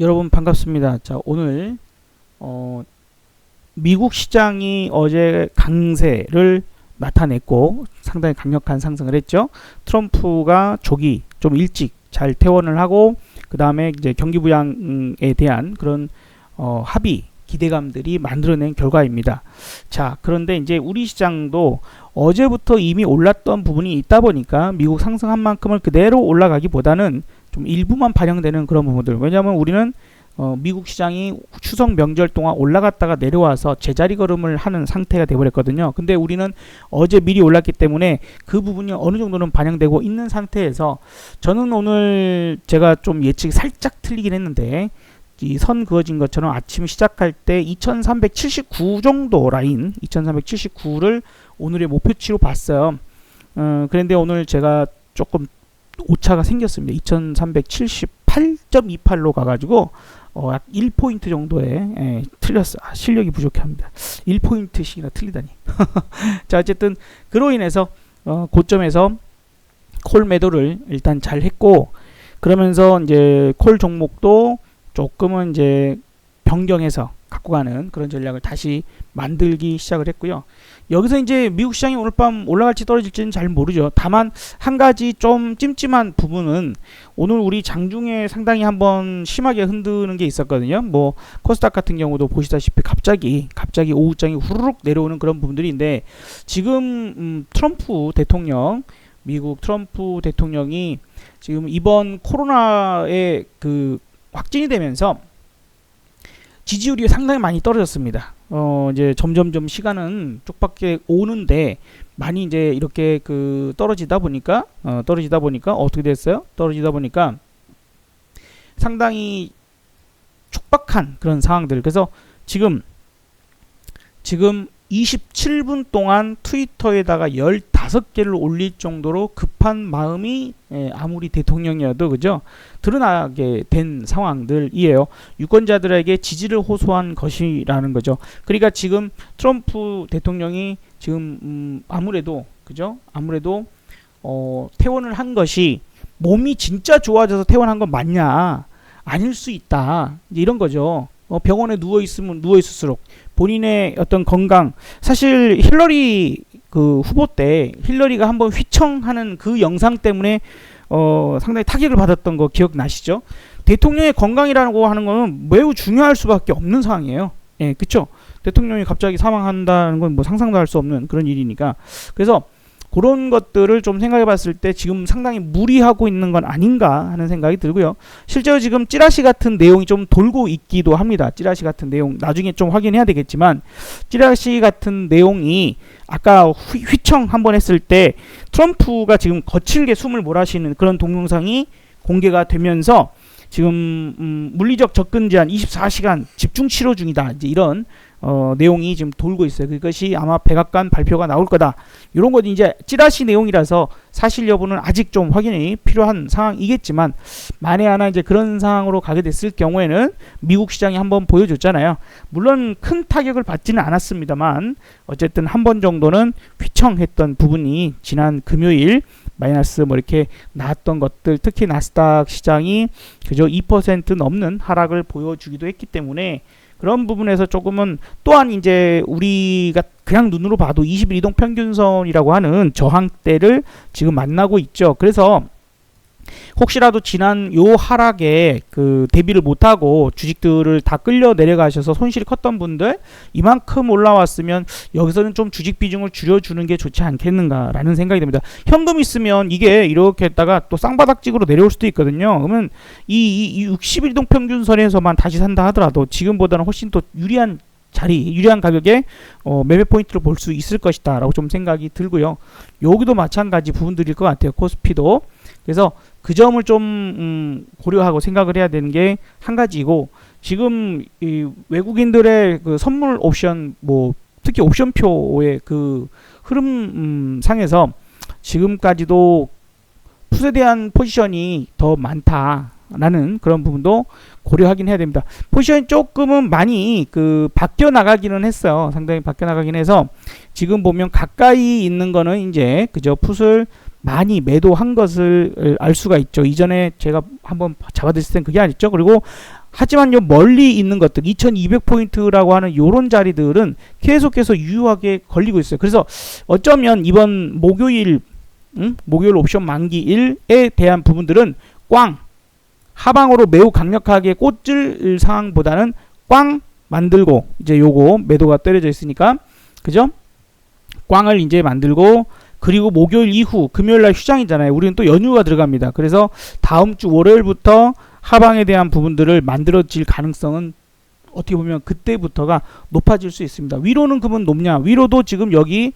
여러분 반갑습니다. 자, 오늘 미국 시장이 어제 강세를 나타냈고 상당히 강력한 상승을 했죠. 트럼프가 조기 좀 일찍 잘 퇴원을 하고 그 다음에 이제 경기 부양에 대한 그런 합의 기대감들이 만들어낸 결과입니다. 자, 그런데 이제 우리 시장도 어제부터 이미 올랐던 부분이 있다 보니까 미국 상승한 만큼을 그대로 올라가기보다는 좀 일부만 반영되는 그런 부분들. 왜냐하면 우리는 미국 시장이 추석 명절 동안 올라갔다가 내려와서 제자리 걸음을 하는 상태가 되어버렸거든요. 근데 우리는 어제 미리 올랐기 때문에 그 부분이 어느 정도는 반영되고 있는 상태에서 저는 오늘 제가 좀 예측이 살짝 틀리긴 했는데 이 선 그어진 것처럼 아침 시작할 때 2379 정도 라인 2379를 오늘의 목표치로 봤어요. 그런데 오늘 제가 조금 오차가 생겼습니다. 2378.28로 가가지고 약 1포인트 정도에 틀렸어. 실력이 부족합니다. 1포인트씩이나 틀리다니. 자, 어쨌든 그로 인해서 고점에서 콜 매도를 일단 잘 했고, 그러면서 이제 콜 종목도 조금은 이제 변경해서 갖고 가는 그런 전략을 다시 만들기 시작을 했고요. 여기서 이제 미국 시장이 오늘 밤 올라갈지 떨어질지는 잘 모르죠. 다만 한 가지 좀 찜찜한 부분은 오늘 우리 장중에 상당히 한번 심하게 흔드는 게 있었거든요. 뭐 코스닥 같은 경우도 보시다시피 갑자기 오후장이 후루룩 내려오는 그런 부분들인데, 지금 트럼프 대통령, 미국 트럼프 대통령이 지금 이번 코로나에 그 확진이 되면서 지지율이 상당히 많이 떨어졌습니다. 이제 점점점 시간은 쪽밖에 오는데 많이 이제 이렇게 떨어지다 보니까 어떻게 됐어요? 떨어지다 보니까 상당히 촉박한 그런 상황들. 그래서 지금 27분 동안 트위터에다가 15개를 올릴 정도로 급한 마음이 아무리 대통령이어도 그죠? 드러나게 된 상황들이에요. 유권자들에게 지지를 호소한 것이라는 거죠. 그러니까 지금 트럼프 대통령이 지금 아무래도 그죠? 아무래도 퇴원을 한 것이 몸이 진짜 좋아져서 퇴원한 건 맞냐? 아닐 수 있다. 이런 거죠. 병원에 누워 있을수록 본인의 어떤 건강, 사실 힐러리 그 후보 때 힐러리가 한번 휘청하는 그 영상 때문에 상당히 타격을 받았던 거 기억나시죠? 대통령의 건강이라고 하는 거는 매우 중요할 수밖에 없는 상황이에요. 예, 그쵸? 대통령이 갑자기 사망한다는 건 뭐 상상도 할 수 없는 그런 일이니까. 그래서 그런 것들을 좀 생각해 봤을 때 지금 상당히 무리하고 있는 건 아닌가 하는 생각이 들고요. 실제로 지금 찌라시 같은 내용이 좀 돌고 있기도 합니다. 찌라시 같은 내용 나중에 좀 확인해야 되겠지만, 찌라시 같은 내용이 아까 휘청 한번 했을 때 트럼프가 지금 거칠게 숨을 몰아쉬는 그런 동영상이 공개가 되면서 지금 물리적 접근 제한 24시간 집중 치료 중이다. 이제 이런 내용이 지금 돌고 있어요. 그것이 아마 백악관 발표가 나올 거다. 이런 건 이제 찌라시 내용이라서 사실 여부는 아직 좀 확인이 필요한 상황이겠지만, 만에 하나 이제 그런 상황으로 가게 됐을 경우에는 미국 시장이 한번 보여줬잖아요. 물론 큰 타격을 받지는 않았습니다만 어쨌든 한 번 정도는 휘청했던 부분이 지난 금요일 마이너스 뭐 이렇게 나왔던 것들, 특히 나스닥 시장이 그저 2% 넘는 하락을 보여주기도 했기 때문에 그런 부분에서 조금은, 또한 이제 우리가 그냥 눈으로 봐도 20일 이동 평균선이라고 하는 저항대를 지금 만나고 있죠. 그래서 혹시라도 지난 요 하락에 대비를 못하고 주식들을 다 끌려 내려가셔서 손실이 컸던 분들, 이만큼 올라왔으면 여기서는 좀 주식 비중을 줄여주는 게 좋지 않겠는가라는 생각이 듭니다. 현금 있으면 이게 이렇게 했다가 또 쌍바닥찍으로 내려올 수도 있거든요. 그러면 이 60일 평균선에서만 다시 산다 하더라도 지금보다는 훨씬 더 유리한 가격에 매매 포인트를 볼 수 있을 것이다 라고 좀 생각이 들고요. 여기도 마찬가지 부분들일 것 같아요. 코스피도. 그래서 그 점을 좀 고려하고 생각을 해야 되는 게 한 가지이고, 지금 이 외국인들의 그 선물 옵션, 뭐 특히 옵션표의 그 흐름 상에서 지금까지도 풋에 대한 포지션이 더 많다라는 그런 부분도 고려하긴 해야 됩니다. 포지션이 조금은 많이 바뀌어 나가기는 했어요. 상당히 바뀌어 나가긴 해서 지금 보면 가까이 있는 거는 이제 그저 풋을 많이 매도한 것을 알 수가 있죠. 이전에 제가 한번 잡아드렸을 땐 그게 아니죠. 그리고 하지만 요 멀리 있는 것들 2200포인트라고 하는 요런 자리들은 계속해서 유효하게 걸리고 있어요. 그래서 어쩌면 이번 목요일 목요일 옵션 만기일에 대한 부분들은 꽝 하방으로 매우 강력하게 꽂을 상황보다는 꽝 만들고 이제 요거 매도가 때려져 있으니까 그죠? 꽝을 이제 만들고 그리고 목요일 이후 금요일날 휴장이잖아요. 우리는 또 연휴가 들어갑니다. 그래서 다음 주 월요일부터 하방에 대한 부분들을 만들어질 가능성은 어떻게 보면 그때부터가 높아질 수 있습니다. 위로는 그러면 높냐? 위로도 지금 여기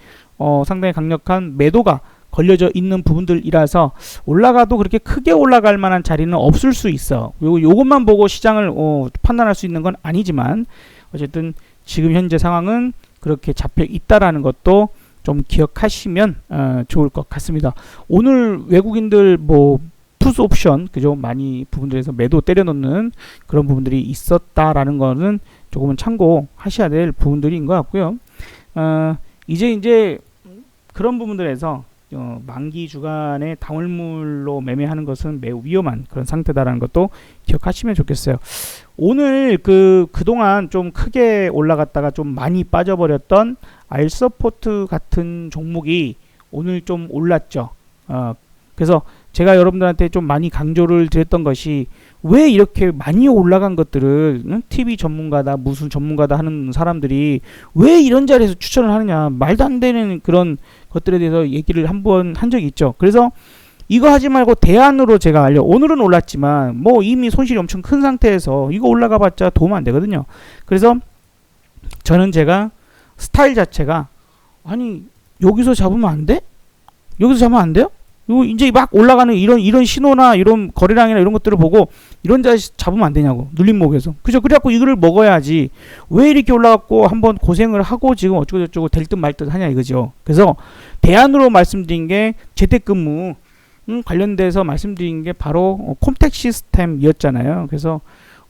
상당히 강력한 매도가 걸려져 있는 부분들이라서 올라가도 그렇게 크게 올라갈 만한 자리는 없을 수 있어. 요것만 보고 시장을 판단할 수 있는 건 아니지만 어쨌든 지금 현재 상황은 그렇게 잡혀 있다라는 것도 좀 기억하시면 좋을 것 같습니다. 오늘 외국인들 뭐 푸스 옵션 그죠 많이 부분들에서 매도 때려놓는 그런 부분들이 있었다라는 거는 조금은 참고하셔야 될 부분들인 것 같고요. 이제 그런 부분들에서 만기 주간에 당월물로 매매하는 것은 매우 위험한 그런 상태다라는 것도 기억하시면 좋겠어요. 오늘 그동안 좀 크게 올라갔다가 좀 많이 빠져버렸던 알서포트 같은 종목이 오늘 좀 올랐죠. 그래서 제가 여러분들한테 좀 많이 강조를 드렸던 것이 왜 이렇게 많이 올라간 것들을 TV 전문가다 무슨 전문가다 하는 사람들이 왜 이런 자리에서 추천을 하느냐 말도 안 되는 그런 것들에 대해서 얘기를 한번 한 적이 있죠. 그래서 이거 하지 말고 대안으로 제가 오늘은 올랐지만 뭐 이미 손실이 엄청 큰 상태에서 이거 올라가 봤자 도움 안 되거든요. 그래서 저는 제가 스타일 자체가 아니 여기서 잡으면 안 돼? 여기서 잡으면 안 돼요? 요 이제 막 올라가는 이런 신호나 이런 거래량이나 이런 것들을 보고 이런 자리 잡으면 안 되냐고 눌림목에서 그죠? 그래갖고 이거를 먹어야지 왜 이렇게 올라갔고 한번 고생을 하고 지금 어쩌고 저쩌고 될 듯 말 듯 하냐 이거죠. 그래서 대안으로 말씀드린 게 재택근무 관련돼서 말씀드린 게 바로 콤텍 시스템이었잖아요. 그래서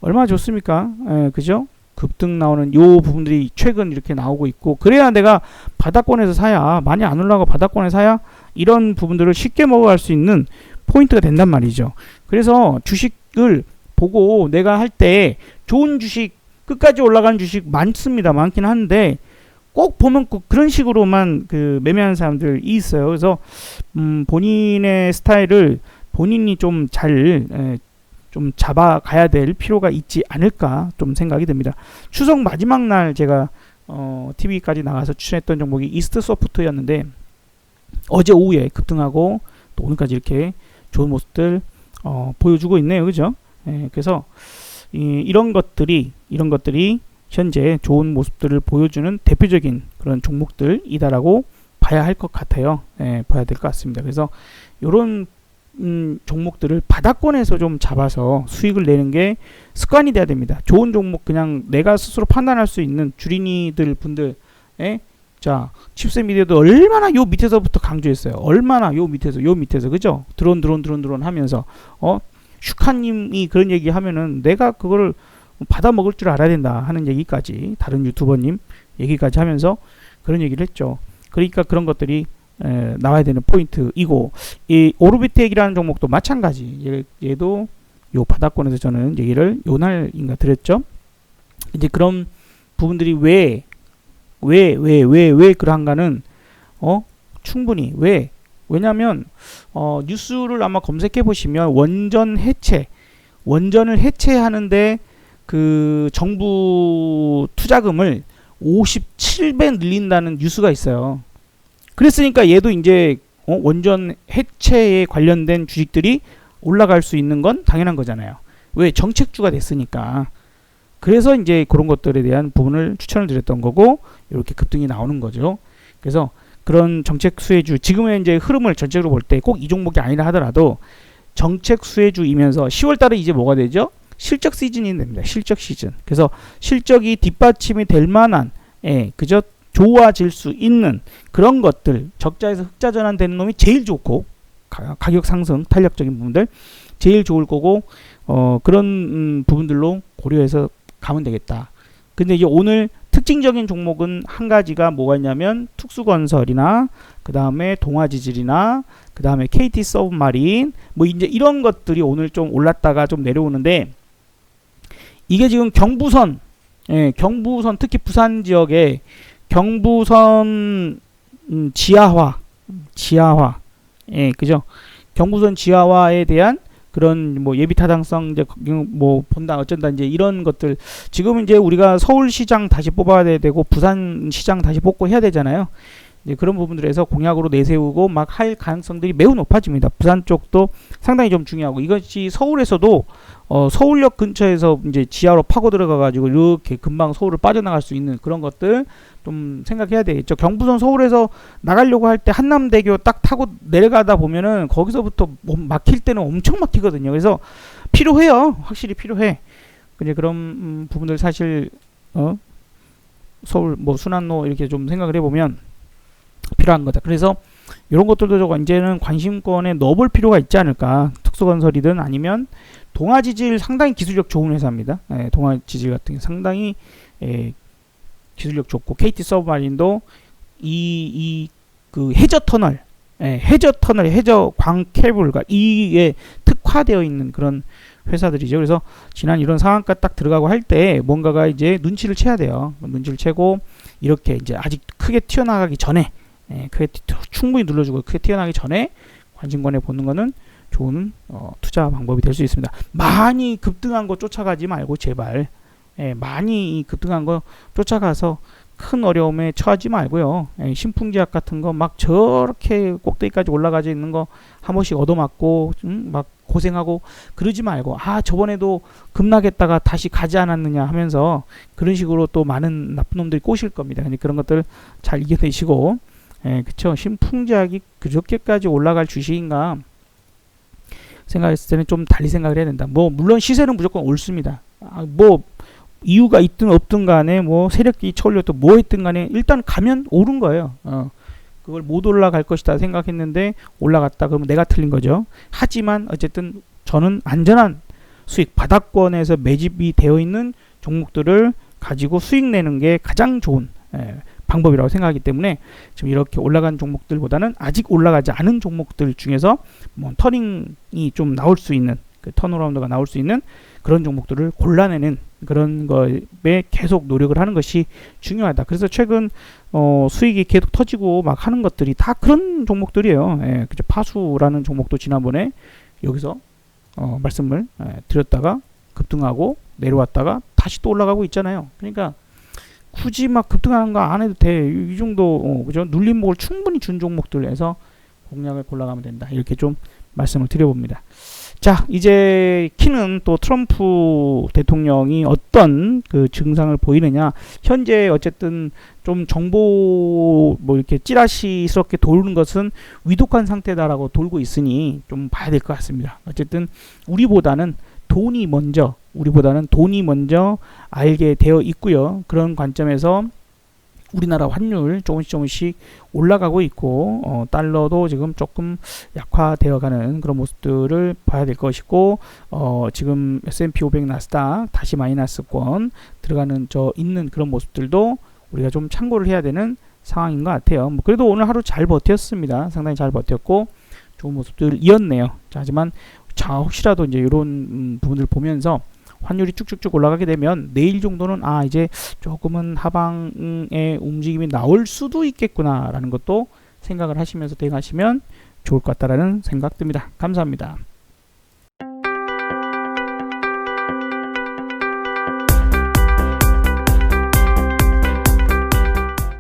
얼마나 좋습니까? 그죠? 급등 나오는 요 부분들이 최근 이렇게 나오고 있고 그래야 내가 바닥권에서 사야 많이 안 올라가고 바닥권에 사야 이런 부분들을 쉽게 먹어갈 수 있는 포인트가 된단 말이죠. 그래서 주식을 보고 내가 할 때 좋은 주식 끝까지 올라가는 주식 많습니다. 많긴 한데 꼭 보면 꼭 그런 식으로만 매매하는 사람들이 있어요. 그래서 본인의 스타일을 본인이 좀 좀 잡아가야 될 필요가 있지 않을까 좀 생각이 듭니다. 추석 마지막 날 제가 TV까지 나가서 추천했던 종목이 이스트 소프트였는데 어제 오후에 급등하고 또 오늘까지 이렇게 좋은 모습들 보여주고 있네요. 그죠? 그래서 이런 것들이 현재 좋은 모습들을 보여주는 대표적인 그런 종목들이다라고 봐야 할 것 같아요. 봐야 될 것 같습니다. 그래서 이런 종목들을 바닥권에서 좀 잡아서 수익을 내는 게 습관이 돼야 됩니다. 좋은 종목 그냥 내가 스스로 판단할 수 있는 주린이들 분들 자 칩셋 미디어도 얼마나 요 밑에서부터 강조했어요. 얼마나 요 밑에서 그죠? 드론 하면서 슈카님이 그런 얘기 하면은 내가 그거를 받아 먹을 줄 알아야 된다 하는 얘기까지 다른 유튜버님 얘기까지 하면서 그런 얘기를 했죠. 그러니까 그런 것들이 나와야 되는 포인트이고 이 오르비텍이라는 종목도 마찬가지. 얘도 요 바닥권에서 저는 얘기를 요날인가 드렸죠. 이제 그런 부분들이 왜 그러한가는 충분히 왜냐면 뉴스를 아마 검색해 보시면 원전을 해체하는데 그 정부 투자금을 57배 늘린다는 뉴스가 있어요. 그랬으니까 얘도 이제 원전 해체에 관련된 주식들이 올라갈 수 있는 건 당연한 거잖아요. 왜? 정책주가 됐으니까. 그래서 이제 그런 것들에 대한 부분을 추천을 드렸던 거고 이렇게 급등이 나오는 거죠. 그래서 그런 정책 수혜주 지금의 이제 흐름을 전체적으로 볼 때 꼭 이 종목이 아니라 하더라도 정책 수혜주이면서 10월 달에 이제 뭐가 되죠? 실적 시즌이 됩니다. 실적 시즌. 그래서 실적이 뒷받침이 될 만한 그저 좋아질 수 있는 그런 것들 적자에서 흑자 전환되는 놈이 제일 좋고 가격 상승 탄력적인 부분들 제일 좋을 거고 그런 부분들로 고려해서 가면 되겠다. 근데 이제 오늘 특징적인 종목은 한 가지가 뭐가 있냐면 특수건설이나 그 다음에 동아지질이나 그 다음에 KT 서브마린 뭐 이제 이런 것들이 오늘 좀 올랐다가 좀 내려오는데 이게 지금 경부선, 경부선 특히 부산 지역에 경부선 지하화, 그죠? 경부선 지하화에 대한 그런 뭐 예비 타당성 이제 뭐 본다 어쩐다 이제 이런 것들 지금 이제 우리가 서울시장 다시 뽑아야 되고 부산시장 다시 뽑고 해야 되잖아요. 이제 그런 부분들에서 공약으로 내세우고 막 할 가능성들이 매우 높아집니다. 부산 쪽도 상당히 좀 중요하고 이것이 서울에서도 서울역 근처에서 이제 지하로 파고 들어가 가지고 이렇게 금방 서울을 빠져나갈 수 있는 그런 것들 좀 생각해야 되겠죠. 경부선 서울에서 나가려고 할 때 한남대교 딱 타고 내려가다 보면은 거기서부터 막힐 때는 엄청 막히거든요. 그래서 필요해요. 확실히 필요해. 근데 그런 부분들 사실 서울 뭐 순환로 이렇게 좀 생각을 해보면 필요한 거다. 그래서 이런 것들도 좀 이제는 관심권에 넣어볼 필요가 있지 않을까. 특수건설이든 아니면 동아지질 상당히 기술력 좋은 회사입니다. 동아지질 같은 게 상당히 기술력 좋고 KT 서브마린도 그 해저 터널, 해저 광 케이블과 이에 특화되어 있는 그런 회사들이죠. 그래서 지난 이런 상한가 딱 들어가고 할 때 뭔가가 이제 눈치를 채야 돼요. 눈치를 채고 이렇게 이제 아직 크게 튀어나가기 전에 크게 충분히 눌러주고 크게 튀어나가기 전에 관심권에 보는 거는 좋은 투자 방법이 될 수 있습니다. 많이 급등한 거 쫓아가지 말고 제발 많이 급등한 거 쫓아가서 큰 어려움에 처하지 말고요. 신풍제약 같은 거 막 저렇게 꼭대기까지 올라가져 있는 거 한 번씩 얻어맞고 막 고생하고 그러지 말고 저번에도 급락했다가 다시 가지 않았느냐 하면서 그런 식으로 또 많은 나쁜 놈들이 꼬실 겁니다. 그런 것들 잘 이겨내시고 그쵸. 신풍제약이 그렇게까지 올라갈 주식인가 생각했을 때는 좀 달리 생각을 해야 된다. 뭐 물론 시세는 무조건 옳습니다. 뭐 이유가 있든 없든 간에 뭐 세력이 쳐올렸든 뭐 했든 간에 일단 가면 오른 거예요. 그걸 못 올라갈 것이다 생각했는데 올라갔다 그러면 내가 틀린 거죠. 하지만 어쨌든 저는 안전한 수익 바닥권에서 매집이 되어 있는 종목들을 가지고 수익 내는 게 가장 좋은 방법이라고 생각하기 때문에 지금 이렇게 올라간 종목들보다는 아직 올라가지 않은 종목들 중에서 뭐 터닝이 좀 나올 수 있는 그 턴어라운드가 나올 수 있는 그런 종목들을 골라내는 그런 거에 계속 노력을 하는 것이 중요하다. 그래서 최근 수익이 계속 터지고 막 하는 것들이 다 그런 종목들이에요. 그죠? 파수라는 종목도 지난번에 여기서 말씀을 드렸다가 급등하고 내려왔다가 다시 또 올라가고 있잖아요. 그러니까 굳이 막 급등하는 거 안 해도 돼. 이 정도 그죠? 눌림목을 충분히 준 종목들에서 공략을 골라가면 된다. 이렇게 좀 말씀을 드려봅니다. 자, 이제 키는 또 트럼프 대통령이 어떤 그 증상을 보이느냐. 현재 어쨌든 좀 정보 뭐 이렇게 찌라시스럽게 돌는 것은 위독한 상태다라고 돌고 있으니 좀 봐야 될 것 같습니다. 어쨌든 우리보다는 돈이 먼저 알게 되어 있고요. 그런 관점에서 우리나라 환율 조금씩 올라가고 있고 달러도 지금 조금 약화되어가는 그런 모습들을 봐야 될 것이고 지금 S&P 500 나스닥 다시 마이너스권 들어가는 있는 그런 모습들도 우리가 좀 참고를 해야 되는 상황인 것 같아요. 뭐 그래도 오늘 하루 잘 버텼습니다. 상당히 잘 버텼고 좋은 모습들을 이었네요. 자, 하지만 혹시라도 이제 이런 부분들을 보면서 환율이 쭉쭉쭉 올라가게 되면 내일 정도는 이제 조금은 하방의 움직임이 나올 수도 있겠구나 라는 것도 생각을 하시면서 대응하시면 좋을 것 같다라는 생각 듭니다. 감사합니다.